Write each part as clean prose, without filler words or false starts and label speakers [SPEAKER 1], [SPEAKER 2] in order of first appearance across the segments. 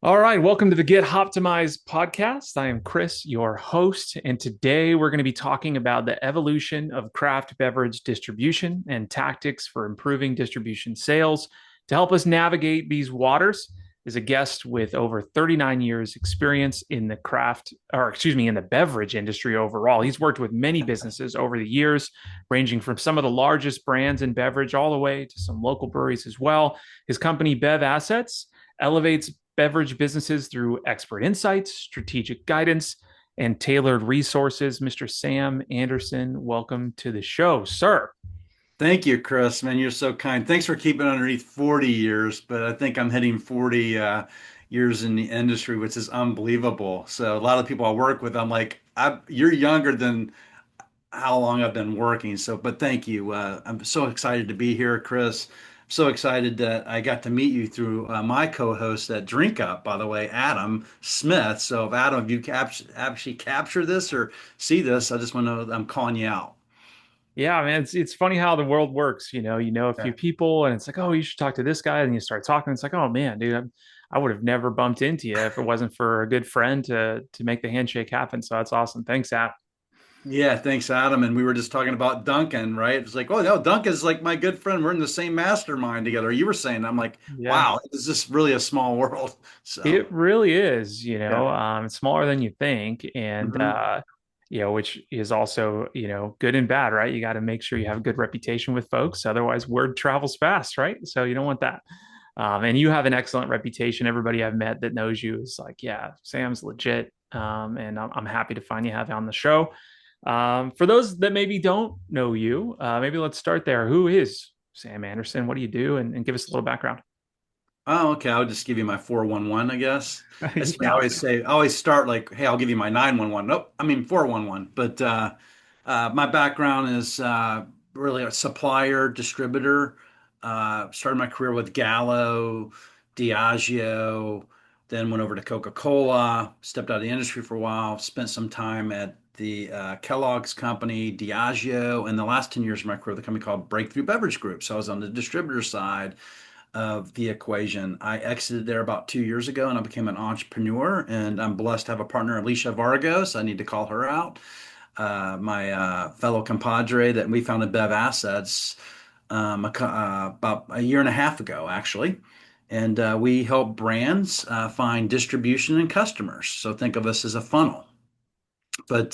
[SPEAKER 1] All right, welcome to the Get Hoptimized Podcast. I am Chris, your host, and today we're going to be talking about the evolution of craft beverage distribution and tactics for improving distribution sales. To help us navigate these waters is a guest with over 39 years experience in the in the beverage industry overall. He's worked with many businesses over the years, ranging from some of the largest brands in beverage all the way to some local breweries as well. His company BevAssets elevates beverage businesses through expert insights, strategic guidance, and tailored resources. Mr. Sam Anderson, welcome to the show, sir.
[SPEAKER 2] Thank you, Chris. Man, you're so kind. Thanks for keeping it underneath 40 years, but I think I'm hitting 40 years in the industry, which is unbelievable. So a lot of people I work with, I'm like, you're younger than how long I've been working. So, but thank you. I'm so excited to be here, Chris. I'm so excited that I got to meet you through my co-host at Drink Up, by the way, Adam Smith. So, if Adam, if you actually capture this or see this, I just want to know that I'm calling you out.
[SPEAKER 1] Yeah, man, it's funny how the world works. You know a few
[SPEAKER 2] Yeah.
[SPEAKER 1] people, and it's like, oh, you should talk to this guy, and you start talking. It's like, oh man, dude, I would have never bumped into you if it wasn't for a good friend to make the handshake happen. So that's awesome. Thanks, App.
[SPEAKER 2] Yeah, thanks, Adam. And we were just talking about Duncan, right? It's like, oh no, Duncan's like my good friend. We're in the same mastermind together. You were saying, I'm like,
[SPEAKER 1] Yeah,
[SPEAKER 2] wow, is this really a small world? So,
[SPEAKER 1] it really is.
[SPEAKER 2] yeah.
[SPEAKER 1] It's smaller than you think, and
[SPEAKER 2] hmm
[SPEAKER 1] which is also, good and bad, right? You got to make sure you have a good reputation with folks. Otherwise, word travels fast, right? So you don't want that. And you have an excellent reputation. Everybody I've met that knows you is like, yeah, Sam's legit. And I'm happy to find you have on the show. For those that maybe don't know you, maybe let's start there. Who is Sam Anderson? What do you do? And give us a little background.
[SPEAKER 2] Oh, okay. I'll just give you my 411, I guess. That's me. I
[SPEAKER 1] Yeah.
[SPEAKER 2] always say, I always start like, hey, I'll give you my 911. Nope, I mean 411. But my background is really a supplier, distributor. Started my career with Gallo, Diageo, then went over to Coca-Cola, stepped out of the industry for a while, spent some time at the Kellogg's company, Diageo, and the last 10 years of my career, the company called Breakthrough Beverage Group. So I was on the distributor side of the equation. I exited there about 2 years ago and I became an entrepreneur. And I'm blessed to have a partner, Alicia Vargos. I need to call her out. My fellow compadre that we founded Bev Assets about a year and a half ago, actually. And we help brands find distribution and customers. So think of us as a funnel. But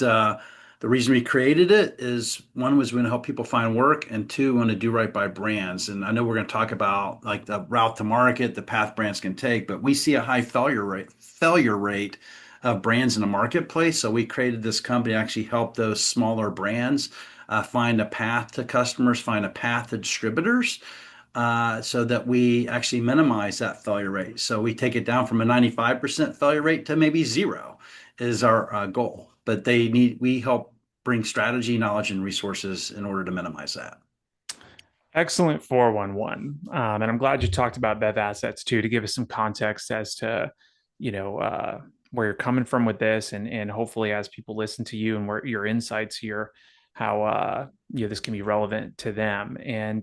[SPEAKER 2] the reason we created it is one was we want to help people find work, and two, we want to do right by brands. And I know we're going to talk about like the route to market, the path brands can take, but we see a high failure rate of brands in the marketplace. So we created this company to actually help those smaller brands find a path to customers, find a path to distributors. So that we actually minimize that failure rate. So we take it down from a 95% failure rate to maybe zero is our goal. But we help bring strategy, knowledge, and resources in order to minimize that.
[SPEAKER 1] Excellent 411. And I'm glad you talked about Bev Assets too, to give us some context as to, where you're coming from with this, and hopefully as people listen to you and where your insights here, how this can be relevant to them. And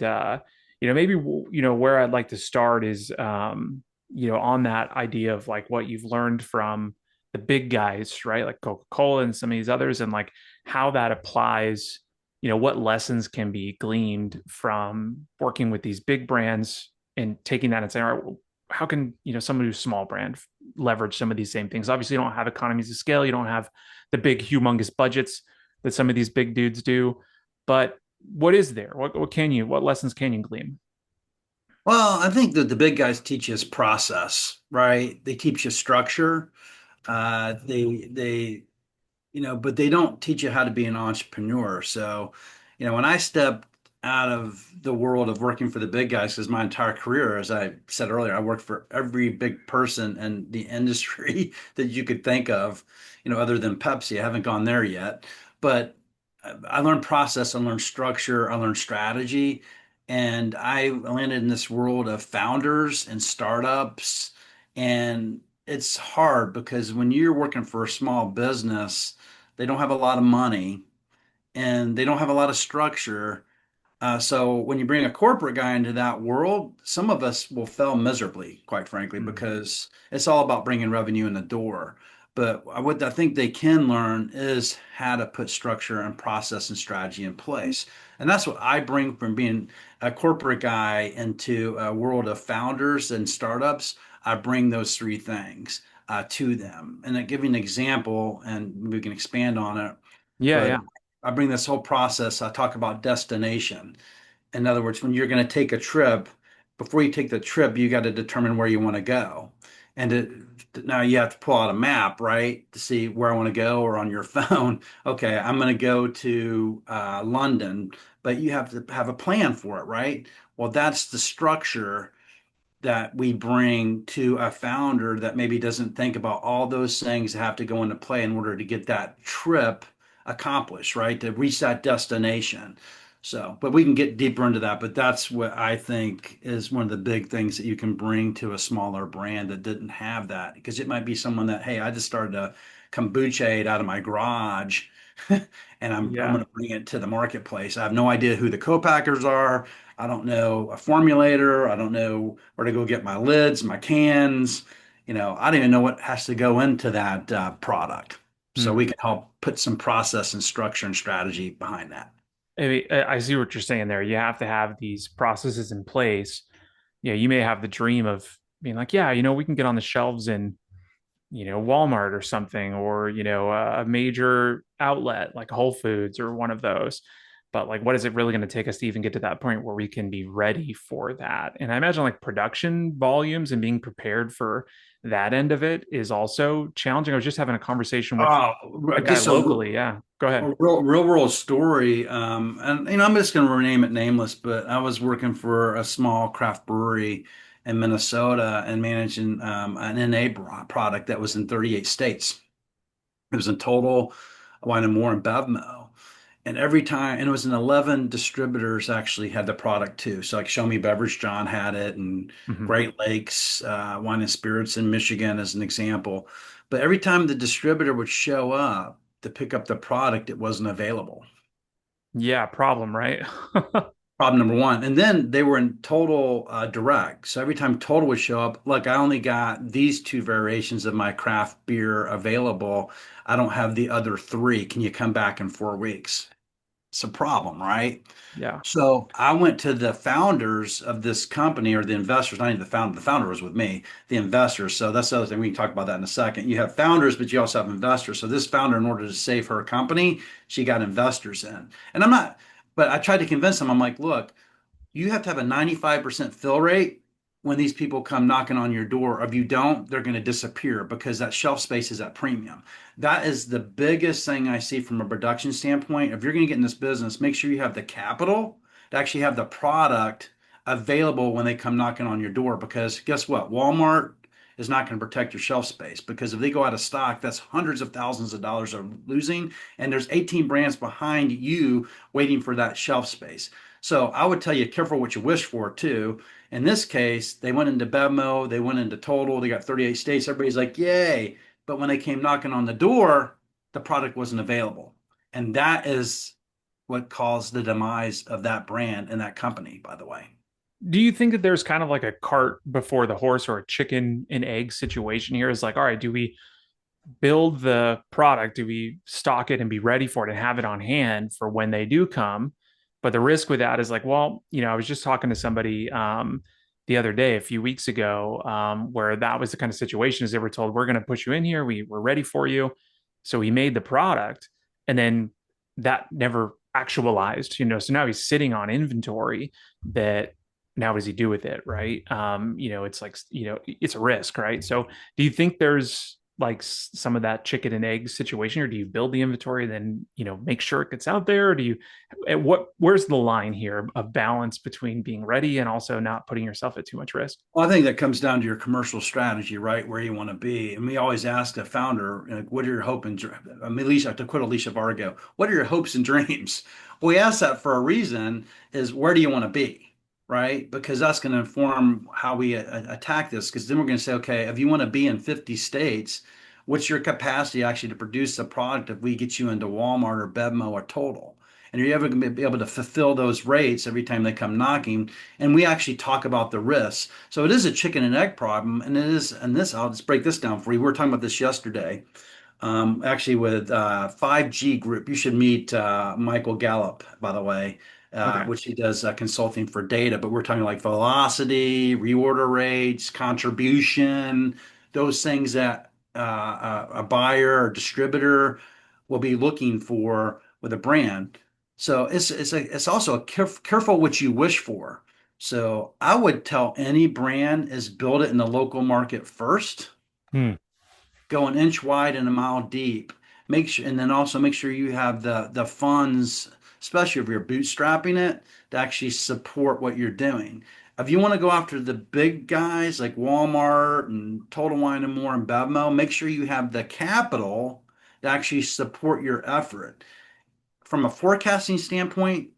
[SPEAKER 1] maybe where I'd like to start is on that idea of like what you've learned from the big guys, right? Like Coca-Cola and some of these others, and like how that applies, what lessons can be gleaned from working with these big brands and taking that and saying, all right, well, how can someone who's small brand leverage some of these same things? Obviously, you don't have economies of scale, you don't have the big, humongous budgets that some of these big dudes do, but what is there? What lessons can you glean?
[SPEAKER 2] Well, I think that the big guys teach us process, right? They teach you structure. But they don't teach you how to be an entrepreneur. So, when I stepped out of the world of working for the big guys, because my entire career, as I said earlier, I worked for every big person in the industry that you could think of, other than Pepsi. I haven't gone there yet, but I learned process, I learned structure, I learned strategy, and I landed in this world of founders and startups. And it's hard because when you're working for a small business, they don't have a lot of money and they don't have a lot of structure. So when you bring a corporate guy into that world, some of us will fail miserably, quite frankly,
[SPEAKER 1] Mm.
[SPEAKER 2] because it's all about bringing revenue in the door. But what I think they can learn is how to put structure and process and strategy in place. And that's what I bring from being a corporate guy into a world of founders and startups. I bring those three things to them. And I give you an example, and we can expand on it.
[SPEAKER 1] Yeah,
[SPEAKER 2] But
[SPEAKER 1] yeah.
[SPEAKER 2] I bring this whole process. I talk about destination. In other words, when you're going to take a trip, before you take the trip, you got to determine where you want to go. Now you have to pull out a map, right, to see where I want to go, or on your phone. Okay, I'm going to go to London, but you have to have a plan for it, right? Well, that's the structure that we bring to a founder that maybe doesn't think about all those things that have to go into play in order to get that trip accomplished, right? To reach that destination. So, but we can get deeper into that. But that's what I think is one of the big things that you can bring to a smaller brand that didn't have that. Because it might be someone that, hey, I just started a kombucha out of my garage and I'm
[SPEAKER 1] Yeah.
[SPEAKER 2] going to bring it to the marketplace. I have no idea who the co-packers are. I don't know a formulator. I don't know where to go get my lids, my cans. I don't even know what has to go into that product. So we
[SPEAKER 1] Mm.
[SPEAKER 2] can help put some process and structure and strategy behind that.
[SPEAKER 1] I mean, I see what you're saying there. You have to have these processes in place. Yeah, you may have the dream of being like, yeah, we can get on the shelves in, Walmart or something, or, a major outlet like Whole Foods or one of those. But like, what is it really going to take us to even get to that point where we can be ready for that? And I imagine like production volumes and being prepared for that end of it is also challenging. I was just having a conversation with
[SPEAKER 2] Oh,
[SPEAKER 1] a guy
[SPEAKER 2] just a
[SPEAKER 1] locally. Yeah, go ahead.
[SPEAKER 2] real world story. And I'm just going to rename it nameless, but I was working for a small craft brewery in Minnesota and managing an NA product that was in 38 states. It was in total wine and more and BevMo. And every time, and it was in 11 distributors actually had the product too. So like Show Me Beverage, John had it, and
[SPEAKER 1] Mhm.
[SPEAKER 2] Great Lakes Wine and Spirits in Michigan as an example. But every time the distributor would show up to pick up the product, it wasn't available.
[SPEAKER 1] Yeah, problem, right?
[SPEAKER 2] Problem number one. And then they were in total direct. So every time total would show up, look, I only got these two variations of my craft beer available. I don't have the other three. Can you come back in 4 weeks? It's a problem, right?
[SPEAKER 1] Yeah.
[SPEAKER 2] So I went to the founders of this company, or the investors, not even the founder. The founder was with me, the investors. So that's the other thing. We can talk about that in a second. You have founders, but you also have investors. So this founder, in order to save her company, she got investors in. And I'm not, but I tried to convince them. I'm like, look, you have to have a 95% fill rate when these people come knocking on your door. If you don't, they're going to disappear because that shelf space is at premium. That is the biggest thing I see from a production standpoint. If you're going to get in this business, make sure you have the capital to actually have the product available when they come knocking on your door. Because guess what? Walmart is not going to protect your shelf space, because if they go out of stock, that's hundreds of thousands of dollars are losing. And there's 18 brands behind you waiting for that shelf space. So I would tell you, careful what you wish for too. In this case, they went into BevMo, they went into Total, they got 38 states. Everybody's like, yay. But when they came knocking on the door, the product wasn't available. And that is what caused the demise of that brand and that company, by the way.
[SPEAKER 1] Do you think that there's kind of like a cart before the horse or a chicken and egg situation here? Is like, all right, do we build the product? Do we stock it and be ready for it and have it on hand for when they do come? But the risk with that is like, well, I was just talking to somebody the other day, a few weeks ago, where that was the kind of situation is they were told, we're going to put you in here. We're ready for you. So he made the product and then that never actualized, so now he's sitting on inventory that now what does he do with it? Right. It's like, it's a risk, right? So do you think there's like some of that chicken and egg situation, or do you build the inventory then make sure it gets out there, or do you where's the line here of balance between being ready and also not putting yourself at too much risk?
[SPEAKER 2] Well, I think that comes down to your commercial strategy, right? Where you want to be. And we always ask a founder, like, what are your hopes and Alicia, to quote Alicia Vargo, what are your hopes and dreams? Well, we ask that for a reason, is where do you want to be, right? Because that's going to inform how we attack this. Because then we're going to say, okay, if you want to be in 50 states, what's your capacity actually to produce the product if we get you into Walmart or BevMo or Total? And are you ever going to be able to fulfill those rates every time they come knocking? And we actually talk about the risks. So it is a chicken and egg problem. And it is, and this, I'll just break this down for you. We were talking about this yesterday, actually with 5G Group. You should meet Michael Gallup, by the way,
[SPEAKER 1] Okay.
[SPEAKER 2] which he does consulting for data. But we're talking like velocity, reorder rates, contribution, those things that a buyer or distributor will be looking for with a brand. So it's also careful what you wish for. So I would tell any brand is build it in the local market first,
[SPEAKER 1] Hmm.
[SPEAKER 2] go an inch wide and a mile deep. Make sure, and then also make sure you have the funds, especially if you're bootstrapping it, to actually support what you're doing. If you want to go after the big guys like Walmart and Total Wine and More and Bevmo, make sure you have the capital to actually support your effort. From a forecasting standpoint,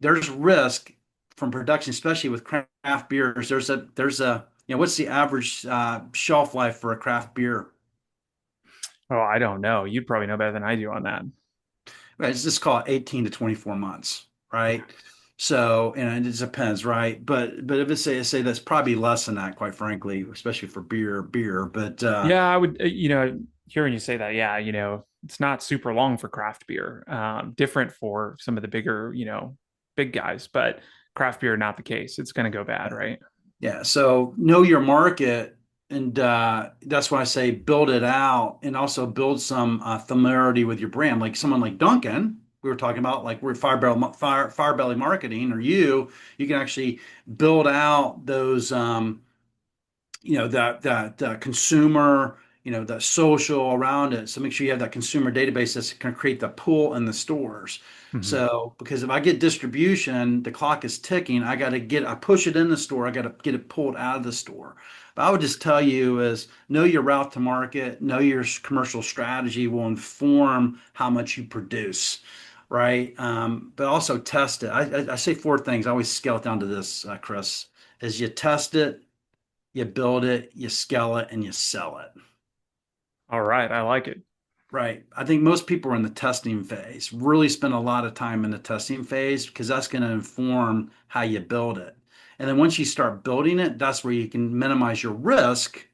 [SPEAKER 2] there's risk from production, especially with craft beers. What's the average shelf life for a craft beer?
[SPEAKER 1] Oh, I don't know. You'd probably know better than I do on that.
[SPEAKER 2] Right, it's just called 18 to 24 months, right? So, and it depends, right? But if it's say that's probably less than that, quite frankly, especially for beer. But
[SPEAKER 1] Yeah, I would, hearing you say that, yeah, it's not super long for craft beer. Different for some of the bigger, big guys, but craft beer, not the case. It's going to go bad, right?
[SPEAKER 2] yeah, so know your market, and that's why I say build it out, and also build some familiarity with your brand. Like someone like Duncan, we were talking about, like we're Fire Belly Marketing, or you can actually build out those. That consumer, the social around it. So make sure you have that consumer database that's going to create the pull in the stores.
[SPEAKER 1] Hmm.
[SPEAKER 2] So because if I get distribution, the clock is ticking. I push it in the store. I got to get it pulled out of the store. But I would just tell you is know your route to market, know your commercial strategy will inform how much you produce. Right. But also test it. I say four things. I always scale it down to this, Chris, is you test it, you build it, you scale it, and you sell it.
[SPEAKER 1] All right. I like it.
[SPEAKER 2] Right. I think most people are in the testing phase, really spend a lot of time in the testing phase because that's going to inform how you build it. And then once you start building it, that's where you can minimize your risk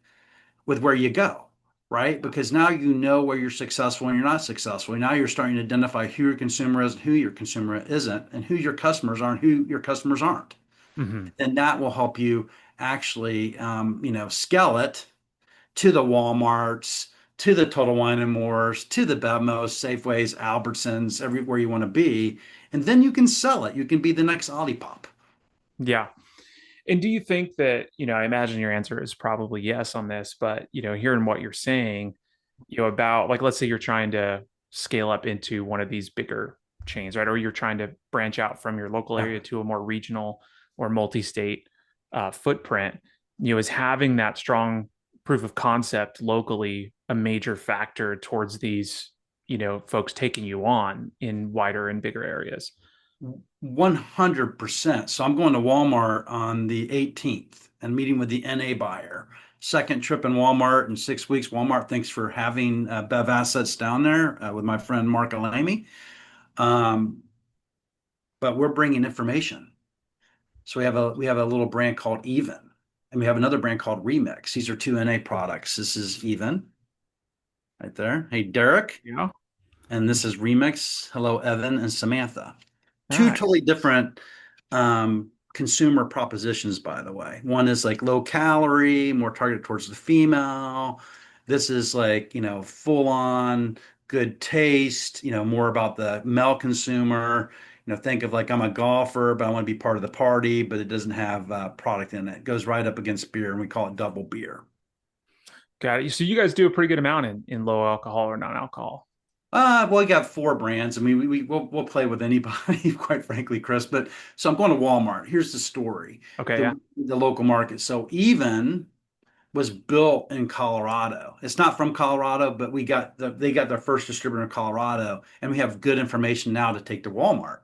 [SPEAKER 2] with where you go, right? Because now you know where you're successful and you're not successful. Now you're starting to identify who your consumer is and who your consumer isn't, and who your customers are and who your customers aren't.
[SPEAKER 1] Hmm.
[SPEAKER 2] And that will help you actually, scale it to the Walmarts, to the Total Wine and Mores, to the Bevmos, Safeways, Albertsons, everywhere you want to be. And then you can sell it. You can be the next Olipop.
[SPEAKER 1] Yeah. And do you think that, I imagine your answer is probably yes on this, but, hearing what you're saying, about like, let's say you're trying to scale up into one of these bigger chains, right? Or you're trying to branch out from your local
[SPEAKER 2] Yeah.
[SPEAKER 1] area to a more regional or multi-state footprint, is having that strong proof of concept locally a major factor towards these, folks taking you on in wider and bigger areas?
[SPEAKER 2] 100%. So I'm going to Walmart on the 18th and meeting with the NA buyer. Second trip in Walmart in 6 weeks. Walmart, thanks for having BevAssets down there with my friend Mark Alamy. Um, but we're bringing information. So we have a little brand called Even, and we have another brand called Remix. These are two NA products. This is Even right there. Hey, Derek.
[SPEAKER 1] Yeah.
[SPEAKER 2] And this is Remix. Hello, Evan and Samantha. Two
[SPEAKER 1] Nice.
[SPEAKER 2] totally different consumer propositions, by the way. One is like low calorie, more targeted towards the female. This is like, full on good taste, more about the male consumer. Think of like I'm a golfer, but I want to be part of the party, but it doesn't have product in it. It goes right up against beer, and we call it double beer.
[SPEAKER 1] Got it. So you guys do a pretty good amount in low alcohol or non-alcohol.
[SPEAKER 2] Well, we got four brands. I mean, we'll play with anybody, quite frankly, Chris. But so I'm going to Walmart. Here's the story:
[SPEAKER 1] Okay, yeah.
[SPEAKER 2] the local market. So Even was built in Colorado. It's not from Colorado, but they got their first distributor in Colorado, and we have good information now to take to Walmart.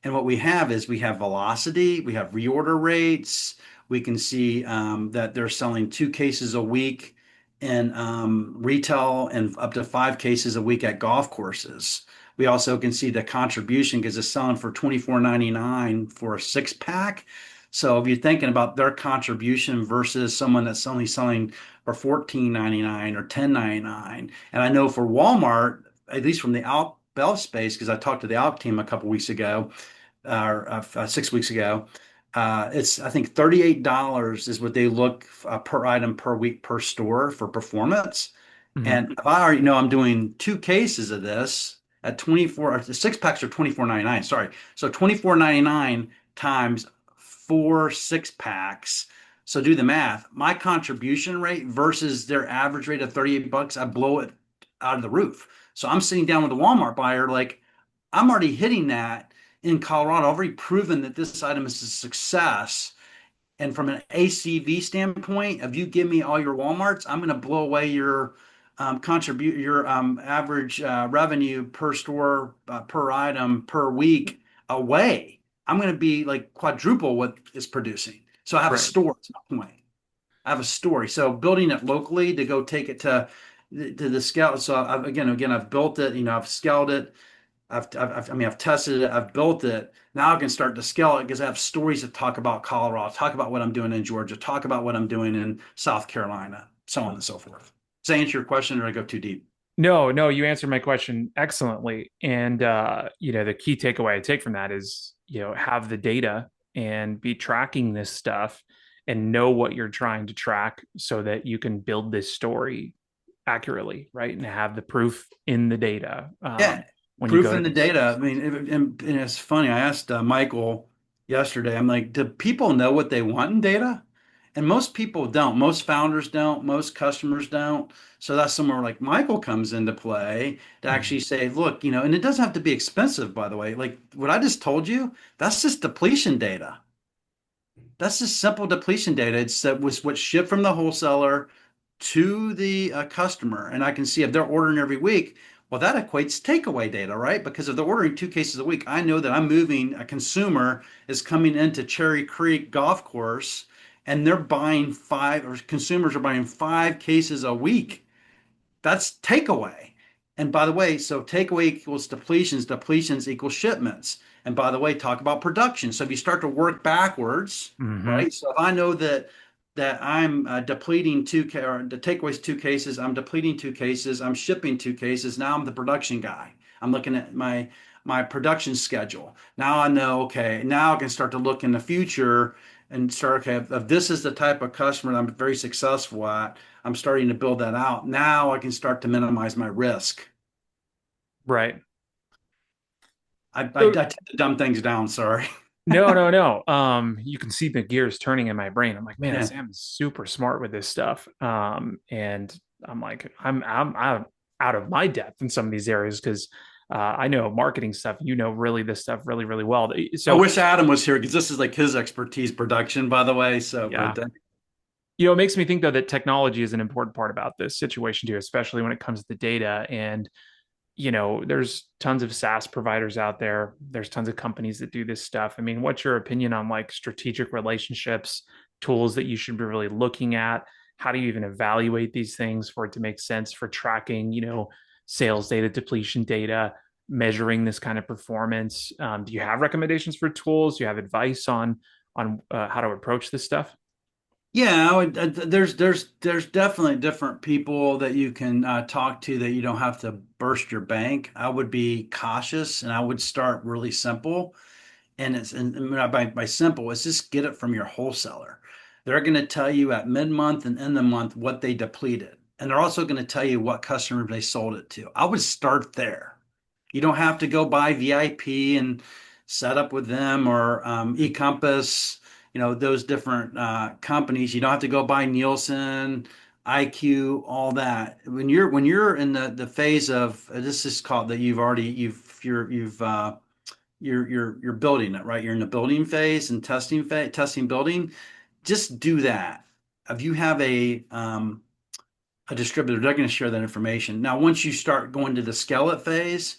[SPEAKER 2] And what we have is we have velocity, we have reorder rates. We can see that they're selling 2 cases a week in retail and up to 5 cases a week at golf courses. We also can see the contribution because it's selling for 24.99 for a six pack. So if you're thinking about their contribution versus someone that's only selling for 14.99 or 10.99, and I know for Walmart, at least from the Bev space, because I talked to the Alp team a couple weeks ago, or 6 weeks ago, it's I think $38 is what they look per item per week per store for performance.
[SPEAKER 1] Mhm.
[SPEAKER 2] And if I already know I'm doing two cases of this at 24, the six packs are 24.99. Sorry. So 24.99 times four six packs. So do the math. My contribution rate versus their average rate of 38 bucks, I blow it out of the roof. So I'm sitting down with a Walmart buyer, like I'm already hitting that in Colorado. I've already proven that this item is a success. And from an ACV standpoint, if you give me all your Walmarts, I'm going to blow away your contribute your average revenue per store, per item, per week away. I'm going to be like quadruple what it's producing. So I have a
[SPEAKER 1] Right.
[SPEAKER 2] store. It's my point. I have a story. So building it locally to go take it to the scale. So again, I've built it. I've scaled it. I mean, I've tested it, I've built it. Now I can start to scale it because I have stories to talk about Colorado, talk about what I'm doing in Georgia, talk about what I'm doing in South Carolina, so on and so forth. Does that answer your question, or I go too deep?
[SPEAKER 1] No, no, you answered my question excellently. And the key takeaway I take from that is, have the data and be tracking this stuff and know what you're trying to track so that you can build this story accurately, right? And have the proof in the data
[SPEAKER 2] Yeah,
[SPEAKER 1] when you
[SPEAKER 2] proof
[SPEAKER 1] go to
[SPEAKER 2] in the
[SPEAKER 1] these
[SPEAKER 2] data. I
[SPEAKER 1] stores.
[SPEAKER 2] mean, and it's funny. I asked Michael yesterday. I'm like, do people know what they want in data? And most people don't. Most founders don't. Most customers don't. So that's somewhere like Michael comes into play to actually
[SPEAKER 1] Mhm.
[SPEAKER 2] say, look, and it doesn't have to be expensive, by the way. Like what I just told you, that's just depletion data. That's just simple depletion data. It's that was what's shipped from the wholesaler to the customer. And I can see if they're ordering every week, well, that equates takeaway data, right? Because if they're ordering two cases a week, I know that I'm moving a consumer is coming into Cherry Creek Golf Course and they're buying five, or consumers are buying five cases a week. That's takeaway. And by the way, so takeaway equals depletions, depletions equal shipments. And by the way, talk about production. So if you start to work backwards,
[SPEAKER 1] Mhm.
[SPEAKER 2] right? So if I know that I'm depleting or the takeaways two cases, I'm depleting two cases, I'm shipping two cases. Now I'm the production guy. I'm looking at my production schedule. Now I know, okay, now I can start to look in the future and start, okay, if this is the type of customer that I'm very successful at, I'm starting to build that out. Now I can start to minimize my risk.
[SPEAKER 1] Right.
[SPEAKER 2] I
[SPEAKER 1] So
[SPEAKER 2] tend to dumb things down. Sorry.
[SPEAKER 1] no, no, no. You can see the gears turning in my brain. I'm like, man,
[SPEAKER 2] Yeah.
[SPEAKER 1] Sam is super smart with this stuff. And I'm like, I'm out of my depth in some of these areas because I know marketing stuff. You know, really this stuff really, really well.
[SPEAKER 2] I
[SPEAKER 1] So
[SPEAKER 2] wish Adam was here because this is like his expertise, production, by the way. So,
[SPEAKER 1] yeah,
[SPEAKER 2] but
[SPEAKER 1] it makes me think though that technology is an important part about this situation too, especially when it comes to data. And there's tons of SaaS providers out there. There's tons of companies that do this stuff. I mean, what's your opinion on like strategic relationships, tools that you should be really looking at? How do you even evaluate these things for it to make sense for tracking, sales data, depletion data, measuring this kind of performance? Do you have recommendations for tools? Do you have advice on how to approach this stuff?
[SPEAKER 2] yeah, there's definitely different people that you can talk to that you don't have to burst your bank. I would be cautious and I would start really simple. And by simple, it's just get it from your wholesaler. They're going to tell you at mid-month and end the month what they depleted. And they're also going to tell you what customer they sold it to. I would start there. You don't have to go buy VIP and set up with them or eCompass, those different companies. You don't have to go buy Nielsen, IQ, all that. When you're in the phase of this is called that you're building it, right? You're in the building phase and testing building. Just do that. If you have a distributor, they're going to share that information. Now, once you start going to the scale it phase,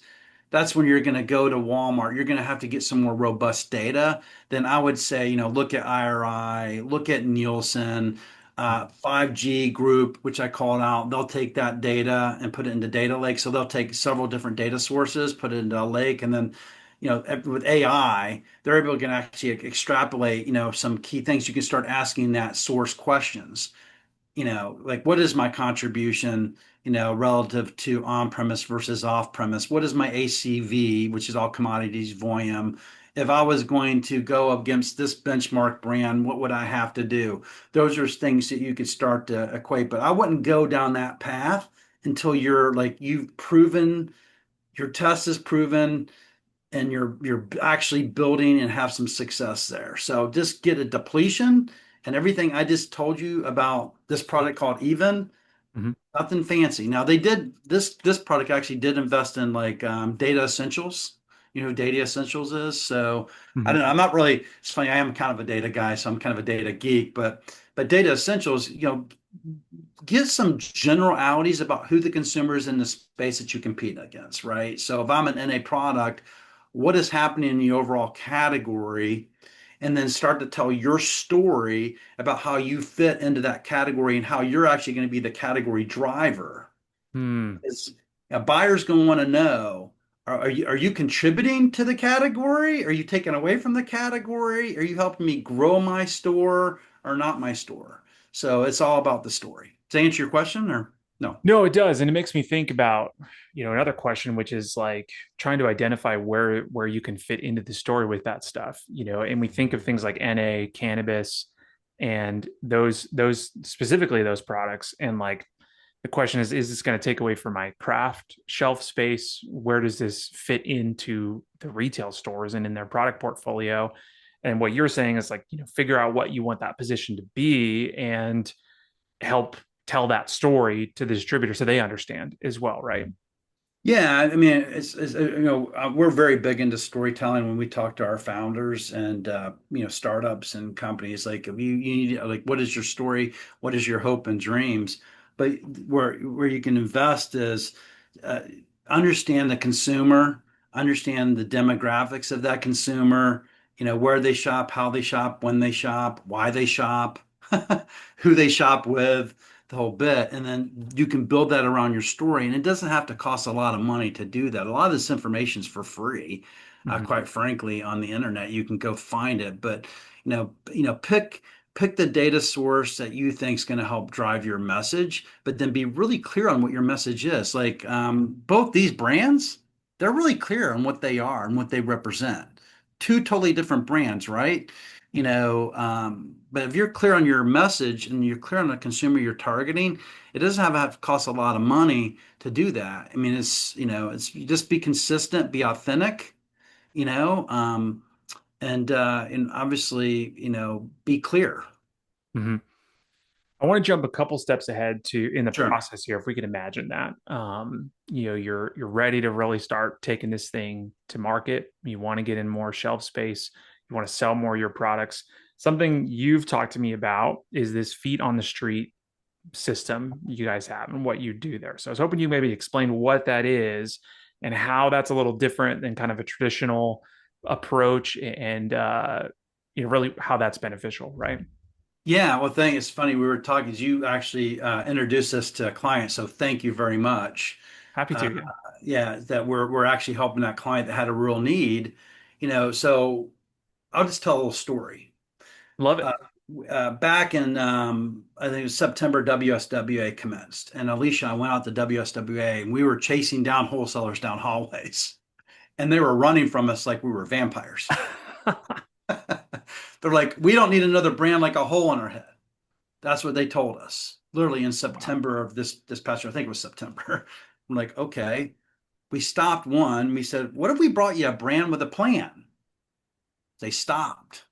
[SPEAKER 2] that's when you're going to go to Walmart. You're going to have to get some more robust data. Then I would say, look at IRI, look at Nielsen, 5G group, which I called out, they'll take that data and put it into data lake. So they'll take several different data sources, put it into a lake, and then, with AI, they're able to actually extrapolate, some key things. You can start asking that source questions, like what is my contribution, relative to on-premise versus off-premise? What is my ACV, which is all commodities volume? If I was going to go against this benchmark brand, what would I have to do? Those are things that you could start to equate, but I wouldn't go down that path until you're like you've proven your test is proven and you're actually building and have some success there. So just get a depletion and everything I just told you about this product called Even,
[SPEAKER 1] Hmm.
[SPEAKER 2] nothing fancy. Now they did this product actually did invest in like Data Essentials. You know who Data Essentials is? So I
[SPEAKER 1] Hmm.
[SPEAKER 2] don't know. I'm not really. It's funny. I am kind of a data guy, so I'm kind of a data geek. But Data Essentials, give some generalities about who the consumers in the space that you compete against, right? So if I'm an NA product, what is happening in the overall category? And then start to tell your story about how you fit into that category and how you're actually going to be the category driver.
[SPEAKER 1] Hmm.
[SPEAKER 2] Is a buyer's going to want to know, are you contributing to the category? Are you taking away from the category? Are you helping me grow my store or not my store? So it's all about the story. To answer your question, or no?
[SPEAKER 1] No, it does, and it makes me think about, another question, which is like trying to identify where you can fit into the story with that stuff, and we think of things like NA, cannabis, and those specifically those products, and like the question is this going to take away from my craft shelf space? Where does this fit into the retail stores and in their product portfolio? And what you're saying is like, figure out what you want that position to be and help tell that story to the distributor so they understand as well, right?
[SPEAKER 2] Yeah, I mean, we're very big into storytelling when we talk to our founders and startups and companies. Like, you need like, what is your story? What is your hope and dreams? But where you can invest is uh, understand the consumer, understand the demographics of that consumer. Where they shop, how they shop, when they shop, why they shop, who they shop with, the whole bit, and then you can build that around your story, and it doesn't have to cost a lot of money to do that. A lot of this information is for free,
[SPEAKER 1] Mm-hmm.
[SPEAKER 2] quite frankly, on the internet. You can go find it, but pick the data source that you think is going to help drive your message, but then be really clear on what your message is. Like both these brands, they're really clear on what they are and what they represent. Two totally different brands, right? But if you're clear on your message and you're clear on the consumer you're targeting, it doesn't have to cost a lot of money to do that. I mean, it's you just be consistent, be authentic, you know, um, and obviously, be clear.
[SPEAKER 1] Mm-hmm. I want to jump a couple steps ahead to in the
[SPEAKER 2] Sure.
[SPEAKER 1] process here, if we can imagine that. You're ready to really start taking this thing to market. You want to get in more shelf space. You want to sell more of your products. Something you've talked to me about is this feet on the street system you guys have and what you do there. So I was hoping you maybe explain what that is and how that's a little different than kind of a traditional approach and really how that's beneficial, right?
[SPEAKER 2] Yeah, well, it's funny. We were talking, you actually introduced us to a client, so thank you very much.
[SPEAKER 1] Happy
[SPEAKER 2] Uh,
[SPEAKER 1] to, yeah.
[SPEAKER 2] yeah, that we're actually helping that client that had a real need. So I'll just tell a little story.
[SPEAKER 1] Love
[SPEAKER 2] Uh,
[SPEAKER 1] it.
[SPEAKER 2] Back in I think it was September, WSWA commenced, and Alicia and I went out to WSWA, and we were chasing down wholesalers down hallways, and they were running from us like we were vampires. They're like, we don't need another brand like a hole in our head. That's what they told us, literally in
[SPEAKER 1] Wow.
[SPEAKER 2] September of this past year. I think it was September. I'm like, okay. We stopped one. We said, what if we brought you a brand with a plan? They stopped.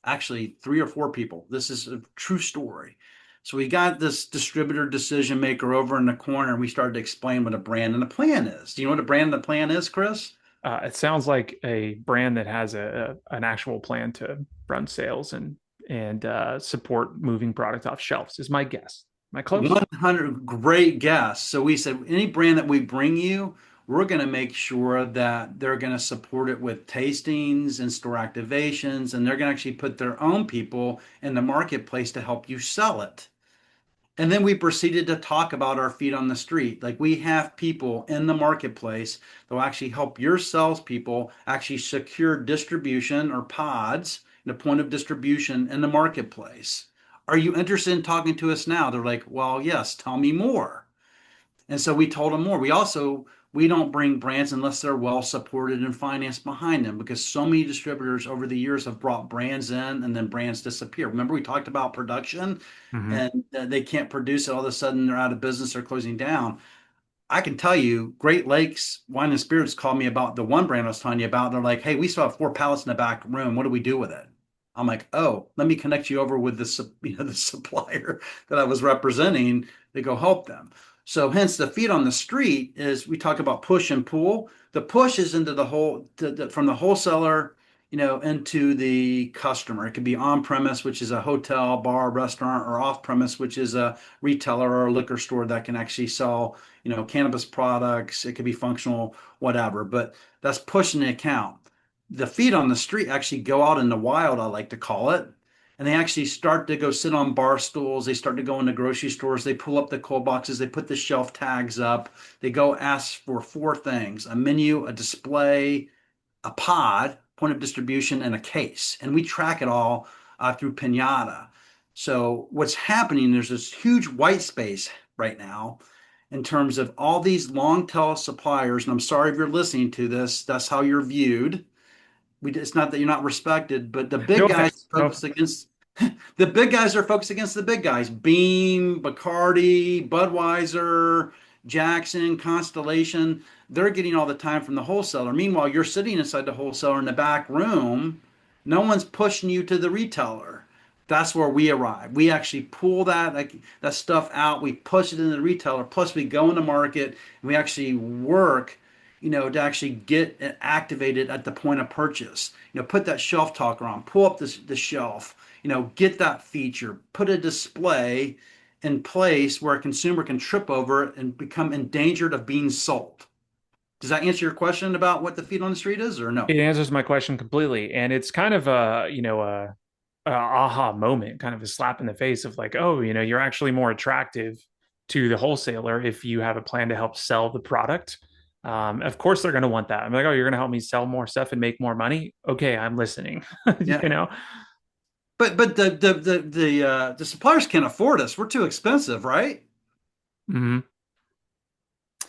[SPEAKER 2] Actually, three or four people. This is a true story. So we got this distributor decision maker over in the corner, and we started to explain what a brand and a plan is. Do you know what a brand and a plan is, Chris?
[SPEAKER 1] It sounds like a brand that has an actual plan to run sales and support moving product off shelves is my guess. Am I close?
[SPEAKER 2] 100, great guess. So we said, any brand that we bring you, we're going to make sure that they're going to support it with tastings and store activations, and they're going to actually put their own people in the marketplace to help you sell it. And then we proceeded to talk about our feet on the street. Like we have people in the marketplace that will actually help your salespeople actually secure distribution or pods, the point of distribution in the marketplace. Are you interested in talking to us now? They're like, well, yes, tell me more. And so we told them more. We don't bring brands unless they're well supported and financed behind them because so many distributors over the years have brought brands in and then brands disappear. Remember we talked about production
[SPEAKER 1] Hmm.
[SPEAKER 2] and they can't produce it. All of a sudden they're out of business or closing down. I can tell you, Great Lakes Wine and Spirits called me about the one brand I was telling you about. They're like, "Hey, we still have 4 pallets in the back room. What do we do with it?" I'm like, "Oh, let me connect you over with the supplier that I was representing to go help them." So, hence the feet on the street is we talk about push and pull. The push is into from the wholesaler, into the customer. It could be on premise, which is a hotel, bar, restaurant, or off premise, which is a retailer or a liquor store that can actually sell cannabis products. It could be functional, whatever, but that's pushing the account. The feet on the street actually go out in the wild, I like to call it. And they actually start to go sit on bar stools. They start to go into grocery stores. They pull up the cold boxes. They put the shelf tags up. They go ask for 4 things: a menu, a display, a pod, point of distribution, and a case. And we track it all through Pinata. So what's happening, there's this huge white space right now in terms of all these long tail suppliers. And I'm sorry if you're listening to this, that's how you're viewed. It's not that you're not respected, but the
[SPEAKER 1] No
[SPEAKER 2] big guys
[SPEAKER 1] offense. No
[SPEAKER 2] focus
[SPEAKER 1] offense.
[SPEAKER 2] against the big guys are focused against the big guys. Beam, Bacardi, Budweiser, Jackson, Constellation. They're getting all the time from the wholesaler. Meanwhile, you're sitting inside the wholesaler in the back room. No one's pushing you to the retailer. That's where we arrive. We actually pull that stuff out. We push it into the retailer. Plus, we go in the market and we actually work, to actually get it activated at the point of purchase. Put that shelf talker on, pull up the shelf, get that feature, put a display in place where a consumer can trip over it and become endangered of being sold. Does that answer your question about what the feet on the street is, or no?
[SPEAKER 1] It answers my question completely, and it's kind of a aha moment, kind of a slap in the face of like, oh, you're actually more attractive to the wholesaler if you have a plan to help sell the product. Of course, they're going to want that. I'm like, oh, you're going to help me sell more stuff and make more money. Okay, I'm listening.
[SPEAKER 2] Yeah.
[SPEAKER 1] you know,
[SPEAKER 2] But the suppliers can't afford us. We're too expensive, right?
[SPEAKER 1] hmm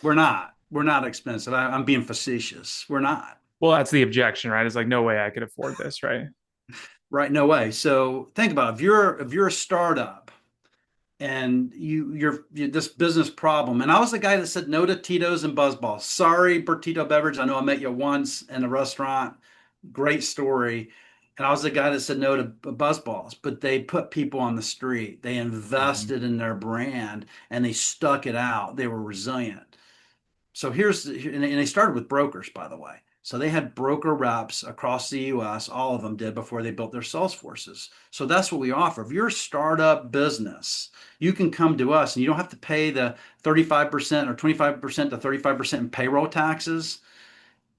[SPEAKER 2] We're not. We're not expensive. I'm being facetious. We're not.
[SPEAKER 1] Well, that's the objection, right? It's like, no way I could afford this, right?
[SPEAKER 2] Right? No way. So think about it. If you're a startup and you're this business problem. And I was the guy that said no to Tito's and Buzzballs. Sorry, Bertito Beverage. I know I met you once in a restaurant. Great story. And I was the guy that said no to Buzzballs, but they put people on the street. They
[SPEAKER 1] Mhm.
[SPEAKER 2] invested in their brand and they stuck it out. They were resilient. So and they started with brokers, by the way. So they had broker reps across the US, all of them did before they built their sales forces. So that's what we offer. If you're a startup business, you can come to us and you don't have to pay the 35% or 25% to 35% in payroll taxes.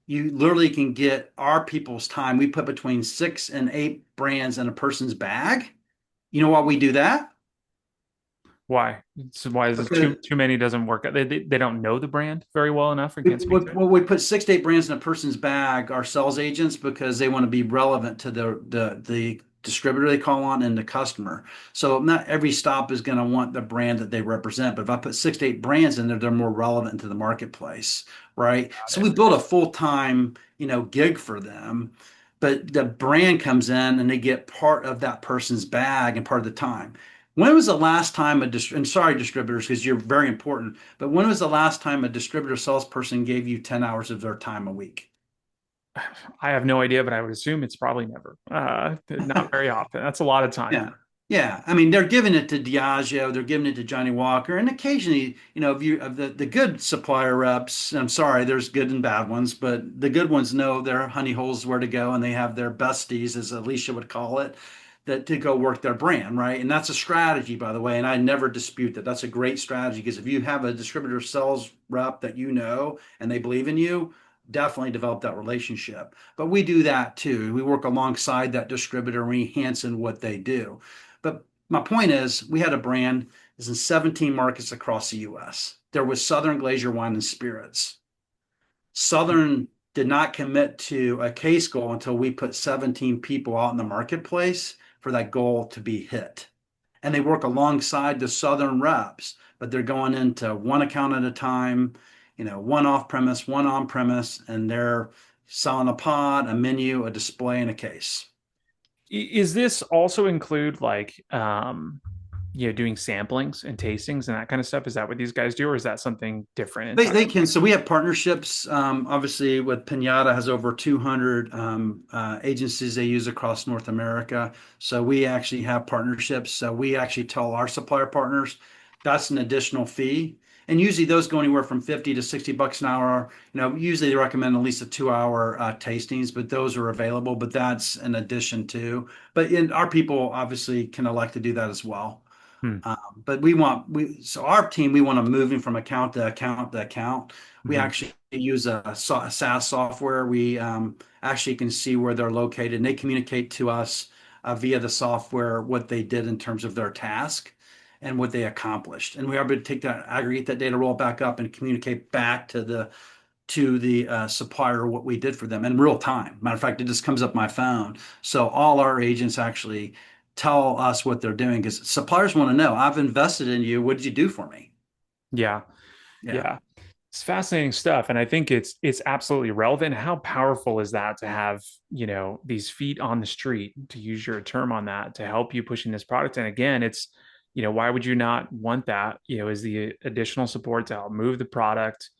[SPEAKER 2] You literally can get our people's time. We put between 6 and 8 brands in a person's bag. You know why we do that?
[SPEAKER 1] Why? So why is it
[SPEAKER 2] Because
[SPEAKER 1] too many doesn't work? They don't know the brand very well enough and
[SPEAKER 2] We,
[SPEAKER 1] can't speak to it.
[SPEAKER 2] we put 6 to 8 brands in a person's bag, our sales agents, because they want to be relevant to the distributor they call on and the customer. So not every stop is going to want the brand that they represent, but if I put 6 to 8 brands in there, they're more relevant to the marketplace, right? So
[SPEAKER 1] Got
[SPEAKER 2] we build a full-time, gig for them, but the brand comes in and they get part of that person's bag and part of the time. When was the last time and sorry, distributors, because you're very important, but when was the last time a distributor salesperson gave you 10 hours of their time a week?
[SPEAKER 1] I have no idea, but I would assume it's probably never. Not very often. That's a lot of time.
[SPEAKER 2] Yeah. Yeah. I mean, they're giving it to Diageo, they're giving it to Johnny Walker, and occasionally, if you of the good supplier reps, I'm sorry, there's good and bad ones, but the good ones know their honey holes where to go and they have their besties, as Alicia would call it, that to go work their brand, right? And that's a strategy, by the way, and I never dispute that. That's a great strategy because if you have a distributor sales rep that and they believe in you, definitely develop that relationship. But we do that too. We work alongside that distributor and we enhance in what they do. But my point is, we had a brand. is in 17 markets across the US. There was Southern Glacier Wine and Spirits. Southern did not commit to a case goal until we put 17 people out in the marketplace for that goal to be hit. And they work alongside the Southern reps, but they're going into one account at a time, one off premise, one on premise, and they're selling a pod, a menu, a display, and a case.
[SPEAKER 1] Is this also include like doing samplings and tastings and that kind of stuff? Is that what these guys do, or is that something different
[SPEAKER 2] They
[SPEAKER 1] entirely?
[SPEAKER 2] can. So we have partnerships, obviously, with Pinata has over 200 agencies they use across North America. So we actually have partnerships. So we actually tell our supplier partners that's an additional fee. And usually those go anywhere from 50 to 60 bucks an hour. Usually they recommend at least a 2 hour tastings, but those are available. But that's an addition too. But our people obviously can elect to do that as well.
[SPEAKER 1] Hmm.
[SPEAKER 2] But so our team, we want to moving from account to account to account. We
[SPEAKER 1] Mhm.
[SPEAKER 2] actually use a SaaS software. We actually can see where they're located, and they communicate to us via the software what they did in terms of their task and what they accomplished. And we are able to take that, aggregate that data, roll it back up, and communicate back to the supplier what we did for them in real time. Matter of fact, it just comes up my phone. So all our agents actually tell us what they're doing because suppliers want to know, I've invested in you. What did you do for me?
[SPEAKER 1] Yeah,
[SPEAKER 2] Yeah.
[SPEAKER 1] yeah. It's fascinating stuff, and I think it's absolutely relevant. How powerful is that to have, these feet on the street, to use your term on that, to help you pushing this product? And again, it's, why would you not want that? Is the additional support to help move the product.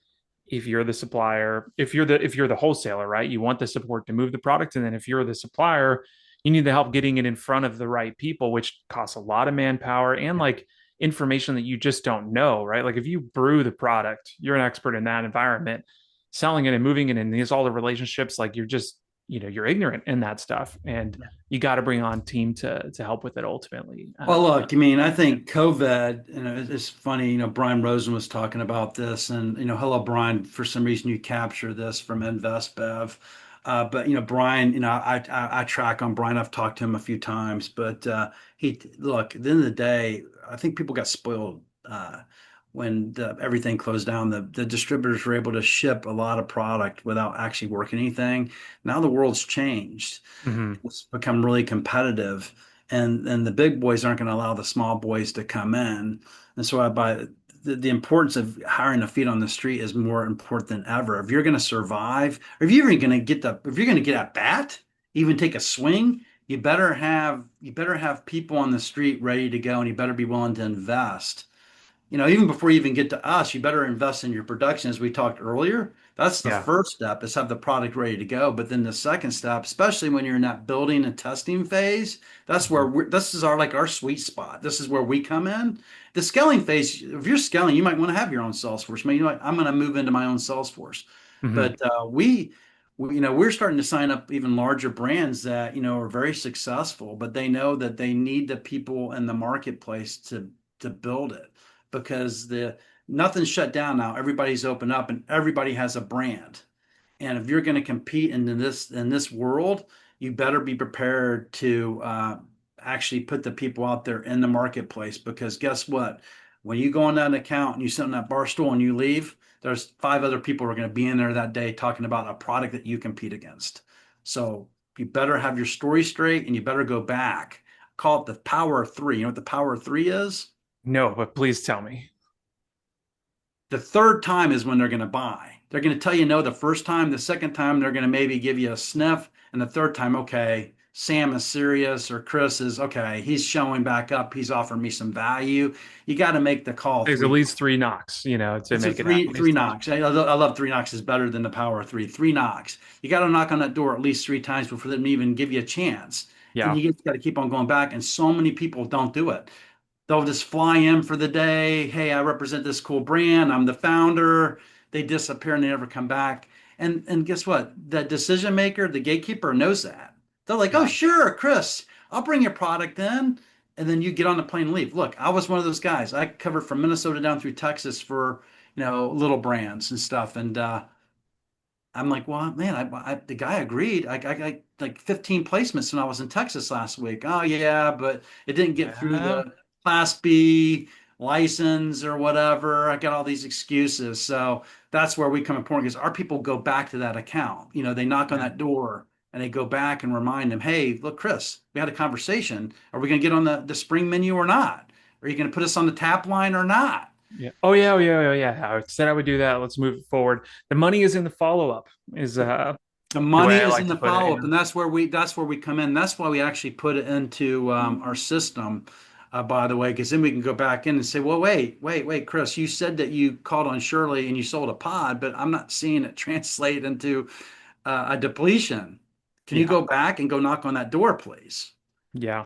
[SPEAKER 1] If you're the supplier, if you're the wholesaler, right? You want the support to move the product, and then if you're the supplier, you need the help getting it in front of the right people, which costs a lot of manpower and like information that you just don't know, right? Like if you brew the product, you're an expert in that environment. Selling it and moving it and these all the relationships, like you're just, you're ignorant in that stuff, and you got to bring on team to help with it ultimately.
[SPEAKER 2] Well, look, I mean, I think COVID, it's funny, Brian Rosen was talking about this, and, hello, Brian, for some reason you capture this from InvestBev. But, Brian, I track on Brian. I've talked to him a few times, but look, at the end of the day, I think people got spoiled when everything closed down. The distributors were able to ship a lot of product without actually working anything. Now the world's changed.
[SPEAKER 1] Mhm.
[SPEAKER 2] It's become really competitive, and the big boys aren't going to allow the small boys to come in. And so the importance of hiring a feet on the street is more important than ever. If you're going to survive, or if you're going to get at bat, even take a swing, you better have people on the street ready to go, and you better be willing to invest. Even before you even get to us, you better invest in your production, as we talked earlier. That's the
[SPEAKER 1] Yeah.
[SPEAKER 2] first step, is have the product ready to go. But then the second step, especially when you're in that building and testing phase, that's where
[SPEAKER 1] Mhm.
[SPEAKER 2] this is our sweet spot. This is where we come in. The scaling phase, if you're scaling, you might want to have your own sales force. I mean, I'm going to move into my own sales force.
[SPEAKER 1] Mhm.
[SPEAKER 2] But we're starting to sign up even larger brands that, are very successful, but they know that they need the people in the marketplace to build it, because the nothing's shut down now. Everybody's open up and everybody has a brand. And if you're going to compete in this world, you better be prepared to actually put the people out there in the marketplace. Because guess what? When you go on that account and you sit on that bar stool and you leave, there's five other people who are going to be in there that day talking about a product that you compete against. So you better have your story straight, and you better go back. Call it the power of three. You know what the power of three is?
[SPEAKER 1] No, but please tell me.
[SPEAKER 2] The third time is when they're going to buy. They're going to tell you no the first time. The second time, they're going to maybe give you a sniff. And the third time, okay, Sam is serious, or Chris is okay. He's showing back up. He's offering me some value. You got to make the call
[SPEAKER 1] There's at
[SPEAKER 2] three
[SPEAKER 1] least
[SPEAKER 2] times.
[SPEAKER 1] three knocks, to
[SPEAKER 2] It's a
[SPEAKER 1] make it happen.
[SPEAKER 2] three knocks. I love three knocks is better than the power of three. Three knocks. You got to knock on that door at least three times before them even give you a chance. And
[SPEAKER 1] Yeah.
[SPEAKER 2] you just got to keep on going back. And so many people don't do it. They'll just fly in for the day. Hey, I represent this cool brand. I'm the founder. They disappear and they never come back. And guess what? The decision maker, the gatekeeper knows that. They're like, oh,
[SPEAKER 1] Yeah.
[SPEAKER 2] sure, Chris, I'll bring your product in. And then you get on the plane and leave. Look, I was one of those guys. I covered from Minnesota down through Texas for, little brands and stuff. And I'm like, well, man, the guy agreed. I got like 15 placements when I was in Texas last week. Oh, yeah, but it didn't get through
[SPEAKER 1] Yeah.
[SPEAKER 2] the Class B. license or whatever. I got all these excuses. So that's where we come important because our people go back to that account. They knock on
[SPEAKER 1] Yeah.
[SPEAKER 2] that door and they go back and remind them, hey, look, Chris, we had a conversation. Are we going to get on the spring menu or not? Are you going to put us on the tap line or not?
[SPEAKER 1] Yeah. Oh yeah. Oh yeah. Oh yeah. I said I would do that. Let's move it forward. The money is in the follow up. Is
[SPEAKER 2] The
[SPEAKER 1] the way
[SPEAKER 2] money
[SPEAKER 1] I
[SPEAKER 2] is
[SPEAKER 1] like
[SPEAKER 2] in
[SPEAKER 1] to
[SPEAKER 2] the
[SPEAKER 1] put it.
[SPEAKER 2] follow-up, and that's where we come in. That's why we actually put it into our system, by the way, because then we can go back in and say, well, wait, Chris, you said that you called on Shirley and you sold a pod, but I'm not seeing it translate into a depletion. Can you
[SPEAKER 1] Yeah.
[SPEAKER 2] go back and go knock on that door, please?
[SPEAKER 1] Yeah.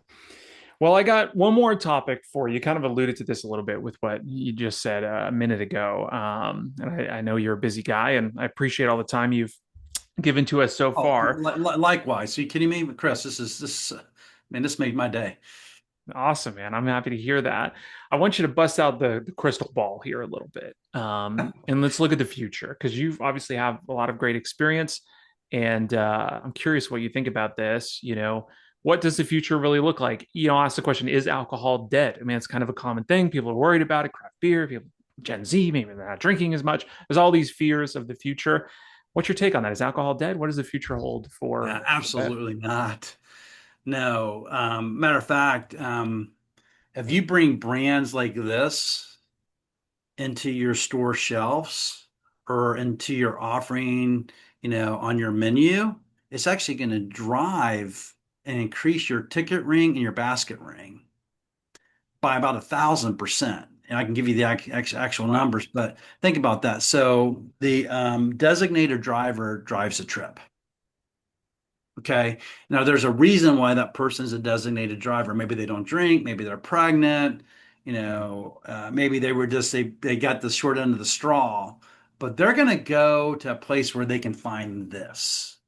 [SPEAKER 1] Well, I got one more topic for you. Kind of alluded to this a little bit with what you just said a minute ago. And I know you're a busy guy, and I appreciate all the time you've given to us so
[SPEAKER 2] Oh,
[SPEAKER 1] far.
[SPEAKER 2] likewise. Are you kidding me, Chris? Man, this made my day.
[SPEAKER 1] Awesome, man. I'm happy to hear that. I want you to bust out the crystal ball here a little bit. And let's look at the future because you obviously have a lot of great experience. And I'm curious what you think about this. What does the future really look like? Ask the question, is alcohol dead? I mean, it's kind of a common thing. People are worried about it. Craft beer, people, Gen Z, maybe they're not drinking as much. There's all these fears of the future. What's your take on that? Is alcohol dead? What does the future hold for Bev?
[SPEAKER 2] Absolutely not. No. Matter of fact, if you bring brands like this into your store shelves or into your offering, on your menu, it's actually going to drive and increase your ticket ring and your basket ring by about 1,000%. And I can give you the actual
[SPEAKER 1] Wow.
[SPEAKER 2] numbers, but think about that. So the designated driver drives a trip. Okay. Now there's a reason why that person is a designated driver. Maybe they don't drink, maybe they're pregnant, maybe they got the short end of the straw, but they're going to go to a place where they can find this.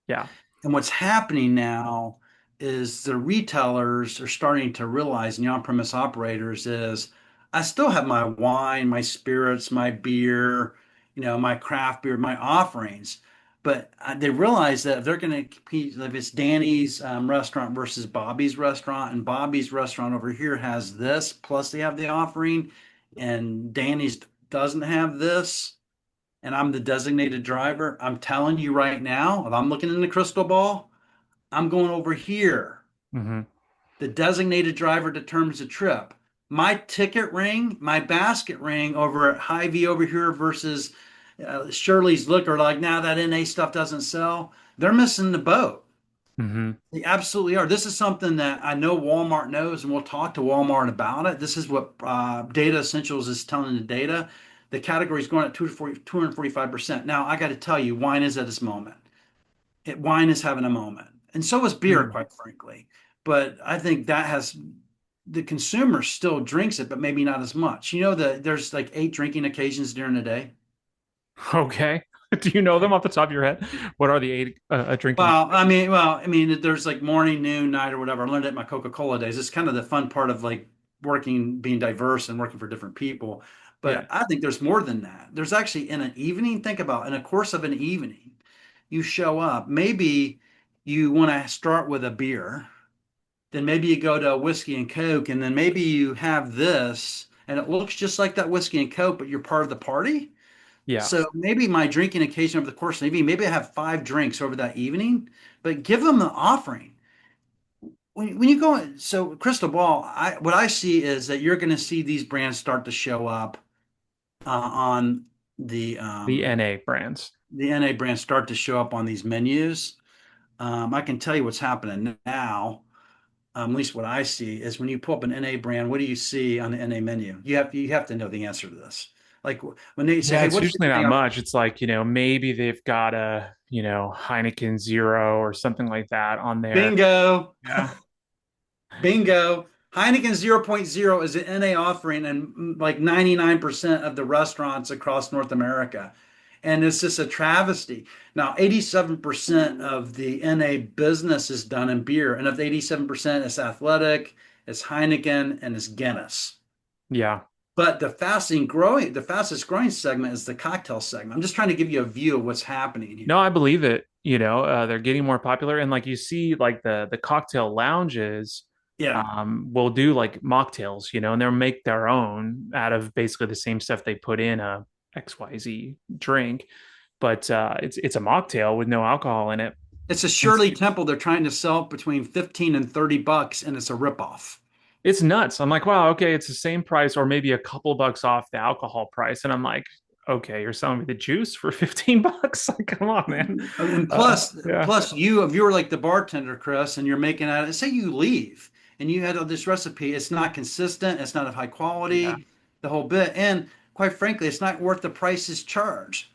[SPEAKER 1] Yeah.
[SPEAKER 2] And what's happening now is the retailers are starting to realize, and the on-premise operators is, I still have my wine, my spirits, my beer, my craft beer, my offerings. But they realize that if they're going to compete, if it's Danny's restaurant versus Bobby's restaurant, and Bobby's restaurant over here has this, plus they have the offering, and Danny's doesn't have this, and I'm the designated driver, I'm telling you right now, if I'm looking in the crystal ball, I'm going over here.
[SPEAKER 1] Hmm.
[SPEAKER 2] The designated driver determines the trip. My ticket ring, my basket ring over at Hy-Vee over here versus Shirley's Liquor, like now that NA stuff doesn't sell, they're missing the boat.
[SPEAKER 1] Hmm.
[SPEAKER 2] They absolutely are. This is something that I know Walmart knows, and we'll talk to Walmart about it. This is what Data Essentials is telling the data. The category is going at 245%. Now, I got to tell you, wine is at its moment. Wine is having a moment, and so is beer,
[SPEAKER 1] Mm.
[SPEAKER 2] quite frankly. But I think that has the consumer still drinks it, but maybe not as much. You know that there's like 8 drinking occasions during the day.
[SPEAKER 1] Okay. Do you know them off the top of your head? What are the eight drinking occasions?
[SPEAKER 2] There's like morning, noon, night, or whatever. I learned it in my Coca-Cola days. It's kind of the fun part of like working, being diverse and working for different people.
[SPEAKER 1] Yeah.
[SPEAKER 2] But I think there's more than that. There's actually in an evening, think about in a course of an evening, you show up. Maybe you want to start with a beer, then maybe you go to a whiskey and Coke, and then maybe you have this, and it looks just like that whiskey and Coke, but you're part of the party.
[SPEAKER 1] Yeah.
[SPEAKER 2] So maybe my drinking occasion over the course of the evening, maybe I have 5 drinks over that evening, but give them the offering. When you go, so crystal ball, what I see is that you're going to see these brands start to show up on the
[SPEAKER 1] The
[SPEAKER 2] um,
[SPEAKER 1] NA brands.
[SPEAKER 2] the NA brands start to show up on these menus. I can tell you what's happening now. At least what I see is when you pull up an NA brand, what do you see on the NA menu? You have to know the answer to this. Like when they say,
[SPEAKER 1] Yeah,
[SPEAKER 2] "Hey,
[SPEAKER 1] it's
[SPEAKER 2] what's
[SPEAKER 1] usually
[SPEAKER 2] your
[SPEAKER 1] not
[SPEAKER 2] NA?"
[SPEAKER 1] much. It's like, maybe they've got a, Heineken Zero or something like that on there.
[SPEAKER 2] Bingo.
[SPEAKER 1] Yeah.
[SPEAKER 2] Bingo. Heineken 0.0 is an NA offering in like 99% of the restaurants across North America. And it's just a travesty. Now, 87% of the NA business is done in beer. And of the 87%, it's athletic, it's Heineken, and it's Guinness.
[SPEAKER 1] Yeah.
[SPEAKER 2] But the fastest growing segment is the cocktail segment. I'm just trying to give you a view of what's happening
[SPEAKER 1] No,
[SPEAKER 2] here.
[SPEAKER 1] I believe it. They're getting more popular. And like you see, like the cocktail lounges,
[SPEAKER 2] Yeah.
[SPEAKER 1] will do like mocktails, and they'll make their own out of basically the same stuff they put in a XYZ drink, but it's a mocktail with no alcohol in it.
[SPEAKER 2] It's a
[SPEAKER 1] It's
[SPEAKER 2] Shirley Temple. They're trying to sell between 15 and $30, and it's a ripoff.
[SPEAKER 1] it's nuts. I'm like, wow, okay, it's the same price or maybe a couple bucks off the alcohol price, and I'm like, okay, you're selling me the juice for 15 bucks? Like, come on, man.
[SPEAKER 2] And
[SPEAKER 1] Uh,
[SPEAKER 2] plus,
[SPEAKER 1] yeah,
[SPEAKER 2] plus you, if you were like the bartender, Chris, and you're making out, say you leave and you had this recipe, it's not consistent, it's not of high
[SPEAKER 1] yeah,
[SPEAKER 2] quality, the whole bit. And quite frankly, it's not worth the prices charged.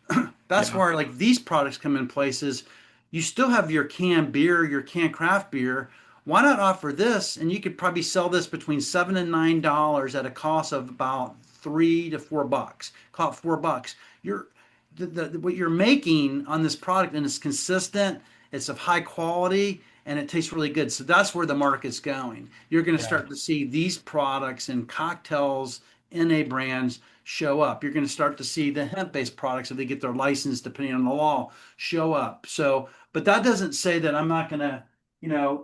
[SPEAKER 2] That's
[SPEAKER 1] yeah,
[SPEAKER 2] where like these products come in places. You still have your canned beer, your canned craft beer. Why not offer this? And you could probably sell this between $7 and $9 at a cost of about $3 to $4. Call it $4. You're what you're making on this product and it's consistent, it's of high quality, and it tastes really good. So that's where the market's going. You're going to
[SPEAKER 1] yeah,
[SPEAKER 2] start to see these products and cocktails, NA brands show up. You're going to start to see the hemp-based products, if they get their license, depending on the law, show up. So, but that doesn't say that I'm not going to,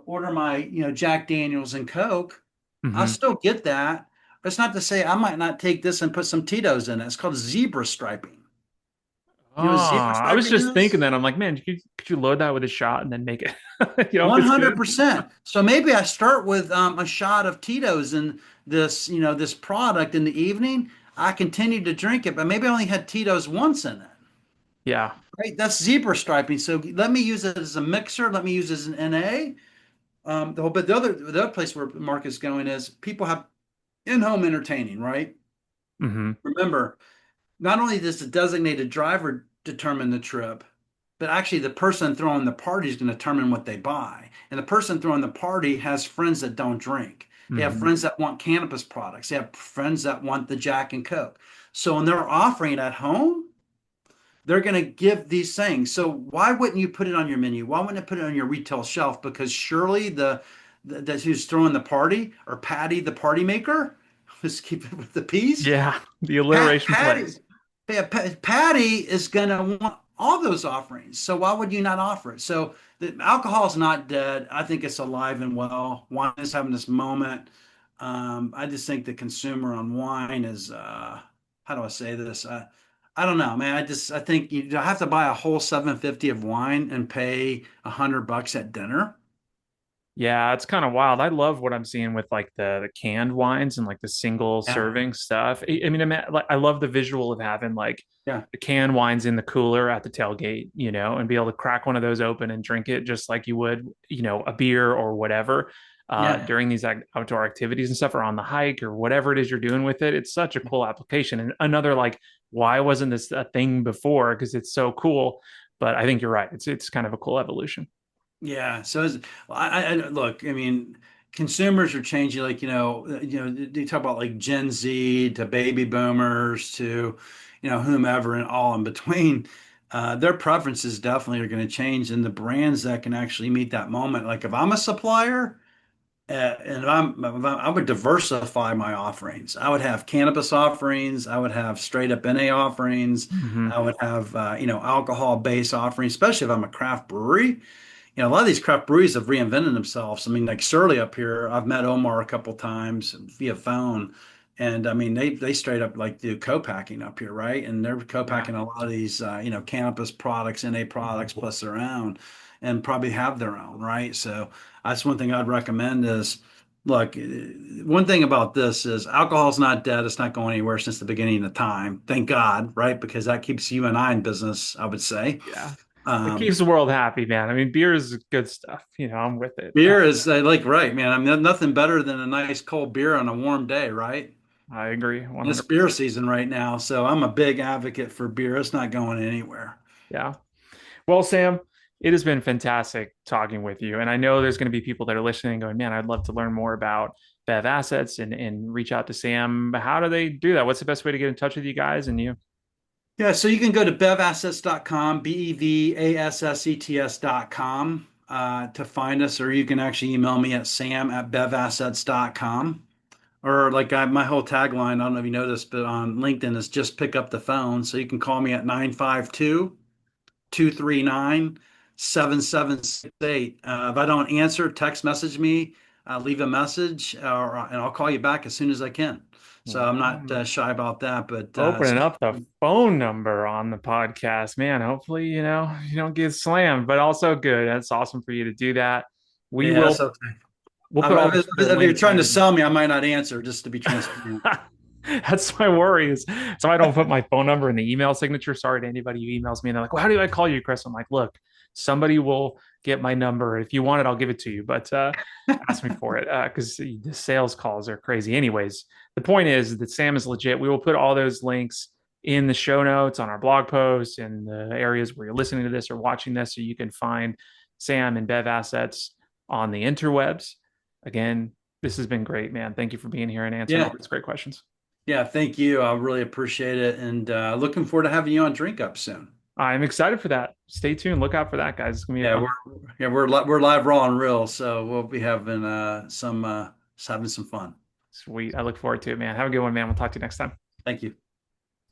[SPEAKER 2] order my, Jack Daniels and Coke. I'll
[SPEAKER 1] hmm
[SPEAKER 2] still get that. It's not to say I might not take this and put some Tito's in it. It's called zebra striping.
[SPEAKER 1] Oh,
[SPEAKER 2] You know what zebra
[SPEAKER 1] I was
[SPEAKER 2] striping
[SPEAKER 1] just thinking
[SPEAKER 2] is?
[SPEAKER 1] that. I'm like, man, could you load that with a shot and then make it, it's good.
[SPEAKER 2] 100%. So maybe I start with a shot of Tito's in this, this product in the evening. I continue to drink it, but maybe I only had Tito's once in it.
[SPEAKER 1] Yeah.
[SPEAKER 2] Right? That's zebra striping. So let me use it as a mixer. Let me use it as an NA. But the other place where the market's going is people have in-home entertaining, right?
[SPEAKER 1] hmm
[SPEAKER 2] Remember, not only does the designated driver determine the trip, but actually the person throwing the party is going to determine what they buy. And the person throwing the party has friends that don't drink. They have
[SPEAKER 1] hmm
[SPEAKER 2] friends that want cannabis products. They have friends that want the Jack and Coke. So when they're offering at home, they're going to give these things. So why wouldn't you put it on your menu? Why wouldn't you put it on your retail shelf? Because surely the who's throwing the party, or Patty the party maker, let's keep it with the peace.
[SPEAKER 1] Yeah. The
[SPEAKER 2] Pat
[SPEAKER 1] alliteration
[SPEAKER 2] Patty
[SPEAKER 1] plays.
[SPEAKER 2] yeah, Patty is going to want all those offerings. So why would you not offer it? So the alcohol is not dead. I think it's alive and well. Wine is having this moment. I just think the consumer on wine is, how do I say this? I don't know, man. I think you have to buy a whole 750 of wine and pay $100 at dinner.
[SPEAKER 1] Yeah, it's kind of wild. I love what I'm seeing with like the canned wines and like the single
[SPEAKER 2] Yeah,
[SPEAKER 1] serving stuff. I mean, like I love the visual of having like
[SPEAKER 2] yeah,
[SPEAKER 1] the canned wines in the cooler at the tailgate, and be able to crack one of those open and drink it just like you would, a beer or whatever,
[SPEAKER 2] yeah.
[SPEAKER 1] during these outdoor activities and stuff, or on the hike or whatever it is you're doing with it. It's such a cool application. And another like, why wasn't this a thing before? Because it's so cool. But I think you're right. It's kind of a cool evolution.
[SPEAKER 2] Yeah. So I look, I mean, consumers are changing. Like, they talk about like Gen Z to baby boomers to, whomever and all in between. Their preferences definitely are going to change, and the brands that can actually meet that moment. Like if I'm a supplier, and I would diversify my offerings. I would have cannabis offerings. I would have straight up NA offerings.
[SPEAKER 1] hmm
[SPEAKER 2] I would have, alcohol based offerings, especially if I'm a craft brewery. A lot of these craft breweries have reinvented themselves. I mean, like Surly up here, I've met Omar a couple times via phone, and I mean they straight up like do co-packing up here, right? And they're
[SPEAKER 1] Yeah.
[SPEAKER 2] co-packing a lot of these cannabis products, NA products plus their own, and probably have their own, right? So that's one thing I'd recommend is. Look, one thing about this is alcohol's not dead. It's not going anywhere since the beginning of time. Thank God, right? Because that keeps you and I in business, I would say.
[SPEAKER 1] Yeah. It
[SPEAKER 2] Um,
[SPEAKER 1] keeps the world happy, man. I mean, beer is good stuff. I'm with it.
[SPEAKER 2] Beer is like right, man. I mean, nothing better than a nice cold beer on a warm day, right?
[SPEAKER 1] I agree
[SPEAKER 2] And it's beer
[SPEAKER 1] 100%.
[SPEAKER 2] season right now, so I'm a big advocate for beer. It's not going anywhere.
[SPEAKER 1] Yeah. Well, Sam, it has been fantastic talking with you. And I know there's going to be people that are listening going, man, I'd love to learn more about Bev Assets and reach out to Sam. How do they do that? What's the best way to get in touch with you guys and you?
[SPEAKER 2] Yeah, so you can go to bevassets.com, bevassets.com, to find us, or you can actually email me at sam@bevassets.com. Or like my whole tagline, I don't know if you noticed, but on LinkedIn is just pick up the phone. So you can call me at 952 239 7768. If I don't answer, text message me. leave a message, and I'll call you back as soon as I can. So I'm not
[SPEAKER 1] Wow.
[SPEAKER 2] shy about that. But
[SPEAKER 1] Opening up the phone number on the podcast, man. Hopefully, you don't get slammed, but also good. That's awesome for you to do that. We
[SPEAKER 2] yeah,
[SPEAKER 1] will,
[SPEAKER 2] so
[SPEAKER 1] we'll put all the
[SPEAKER 2] if you're
[SPEAKER 1] links
[SPEAKER 2] trying to
[SPEAKER 1] in.
[SPEAKER 2] sell me, I might not answer just to be transparent.
[SPEAKER 1] That's my worry is so I don't put my phone number in the email signature. Sorry to anybody who emails me and they're like, well, how do I call you, Chris? I'm like, look, somebody will get my number. If you want it, I'll give it to you. But ask me for it because the sales calls are crazy. Anyways, the point is that Sam is legit. We will put all those links in the show notes on our blog post and the areas where you're listening to this or watching this so you can find Sam and Bev Assets on the interwebs. Again, this has been great, man. Thank you for being here and answering all
[SPEAKER 2] Yeah,
[SPEAKER 1] these great questions.
[SPEAKER 2] yeah, thank you. I really appreciate it, and looking forward to having you on Drink Up soon.
[SPEAKER 1] I'm excited for that. Stay tuned. Look out for that, guys. It's gonna be a
[SPEAKER 2] Yeah,
[SPEAKER 1] fun one.
[SPEAKER 2] we're live, raw, and real, so we'll be having some having some fun.
[SPEAKER 1] Sweet. I look forward to it, man. Have a good one, man. We'll talk to you next time.
[SPEAKER 2] Thank you.